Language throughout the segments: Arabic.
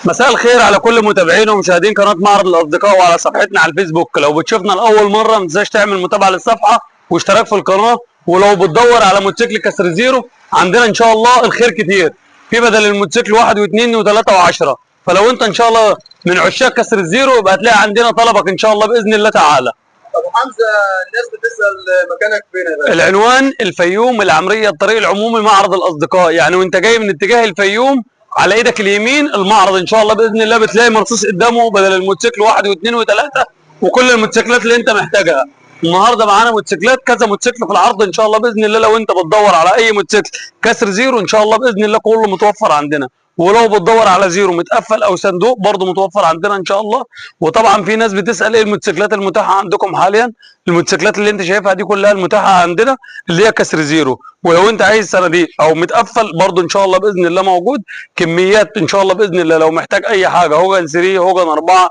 مساء الخير على كل متابعين ومشاهدين قناه معرض الاصدقاء وعلى صفحتنا على الفيسبوك. لو بتشوفنا لاول مره ما تنساش تعمل متابعه للصفحه واشتراك في القناه. ولو بتدور على موتوسيكل كسر زيرو عندنا ان شاء الله الخير كتير، في بدل الموتوسيكل 1 و2 و3 و10. فلو انت ان شاء الله من عشاق كسر الزيرو يبقى هتلاقي عندنا طلبك ان شاء الله باذن الله تعالى. ابو حمزه، الناس بتسال مكانك فين يا باشا؟ العنوان الفيوم العمريه الطريق العمومي معرض الاصدقاء، يعني وانت جاي من اتجاه الفيوم على ايدك اليمين المعرض ان شاء الله باذن الله بتلاقي مرصوص قدامه بدل الموتوسيكل 1 و2 و3 وكل الموتوسيكلات اللي انت محتاجها. النهارده معانا موتوسيكلات كذا موتوسيكل في العرض ان شاء الله باذن الله. لو انت بتدور على اي موتوسيكل كسر زيرو ان شاء الله باذن الله كله متوفر عندنا، ولو بتدور على زيرو متقفل او صندوق برضه متوفر عندنا ان شاء الله. وطبعا في ناس بتسال ايه الموتوسيكلات المتاحه عندكم حاليا. الموتوسيكلات اللي انت شايفها دي كلها المتاحه عندنا اللي هي كسر زيرو، ولو انت عايز صناديق او متقفل برضه ان شاء الله باذن الله موجود كميات ان شاء الله باذن الله. لو محتاج اي حاجه هوجن 3 هوجن 4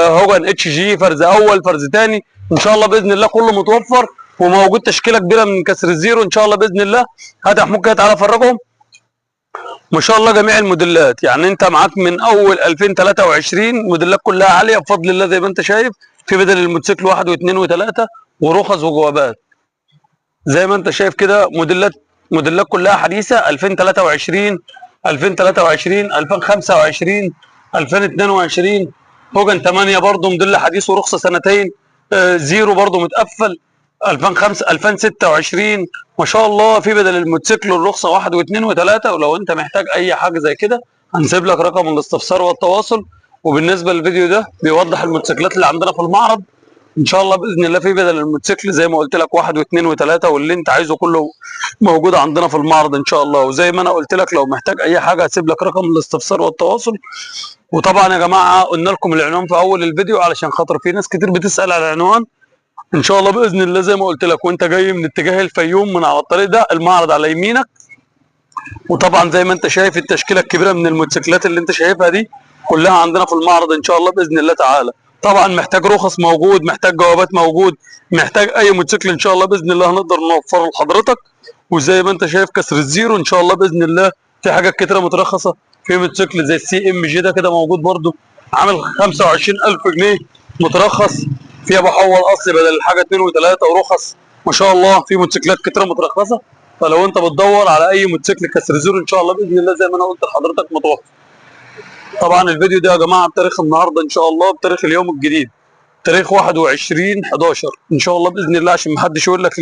هوجن اتش جي فرز اول فرز ثاني ان شاء الله باذن الله كله متوفر وموجود. تشكيله كبيره من كسر الزيرو ان شاء الله باذن الله. هات يا محمود كده تعالى افرجهم ما شاء الله جميع الموديلات. يعني انت معاك من اول 2023 موديلات كلها عاليه بفضل الله زي ما انت شايف، في بدل الموتوسيكل 1 و2 و3 ورخص وجوابات زي ما انت شايف كده. موديلات كلها حديثه 2023 2025 2022. هوجن 8 برضه موديل حديث ورخصه سنتين. زيرو برضه متقفل 2005 2026 ما شاء الله. في بدل الموتوسيكل الرخصه 1 و2 و3. ولو انت محتاج اي حاجه زي كده هنسيب لك رقم الاستفسار والتواصل. وبالنسبه للفيديو ده بيوضح الموتوسيكلات اللي عندنا في المعرض ان شاء الله باذن الله. في بدل الموتوسيكل زي ما قلت لك 1 و2 و3 واللي انت عايزه كله موجود عندنا في المعرض ان شاء الله. وزي ما انا قلت لك لو محتاج اي حاجه هسيب لك رقم الاستفسار والتواصل. وطبعا يا جماعه قلنا لكم العنوان في اول الفيديو علشان خاطر في ناس كتير بتسال على العنوان. ان شاء الله باذن الله زي ما قلت لك وانت جاي من اتجاه الفيوم من على الطريق ده المعرض على يمينك. وطبعا زي ما انت شايف التشكيله الكبيره من الموتوسيكلات اللي انت شايفها دي كلها عندنا في المعرض ان شاء الله باذن الله تعالى. طبعا محتاج رخص موجود، محتاج جوابات موجود، محتاج اي موتوسيكل ان شاء الله باذن الله هنقدر نوفره لحضرتك. وزي ما انت شايف كسر الزيرو ان شاء الله باذن الله في حاجات كتيره مترخصه. في موتوسيكل زي السي ام جي ده كده موجود برده عامل 25000 جنيه مترخص، في ابو حول اصلي بدل الحاجه 2 و3 ورخص ما شاء الله. في موتوسيكلات كتيره مترخصه. فلو انت بتدور على اي موتوسيكل كسر زيرو ان شاء الله باذن الله زي ما انا قلت لحضرتك متوفر. طبعا الفيديو ده يا جماعه بتاريخ النهارده ان شاء الله بتاريخ اليوم الجديد تاريخ 21/11 ان شاء الله باذن الله، عشان ما حدش يقول لك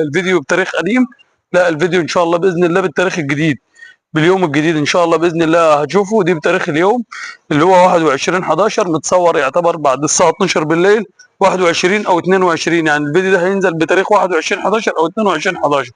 الفيديو بتاريخ قديم. لا، الفيديو ان شاء الله باذن الله بالتاريخ الجديد باليوم الجديد ان شاء الله باذن الله هتشوفه. دي بتاريخ اليوم اللي هو 21/11 متصور يعتبر بعد الساعه 12 بالليل 21 او 22. يعني الفيديو ده هينزل بتاريخ 21/11 او 22/11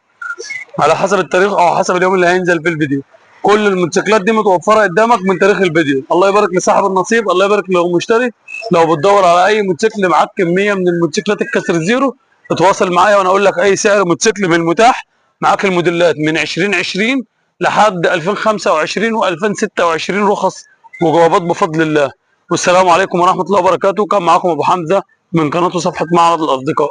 على حسب التاريخ او حسب اليوم اللي هينزل في الفيديو. كل الموتوسيكلات دي متوفره قدامك من تاريخ الفيديو. الله يبارك لصاحب النصيب، الله يبارك لو مشتري. لو بتدور على اي موتوسيكل معاك كميه من الموتوسيكلات الكسر زيرو اتواصل معايا وانا اقول لك اي سعر موتوسيكل من المتاح. معاك الموديلات من 2020 لحد 2025 و2026 رخص وجوابات بفضل الله. والسلام عليكم ورحمه الله وبركاته. كان معاكم ابو حمزه من قناه وصفحه معرض الاصدقاء.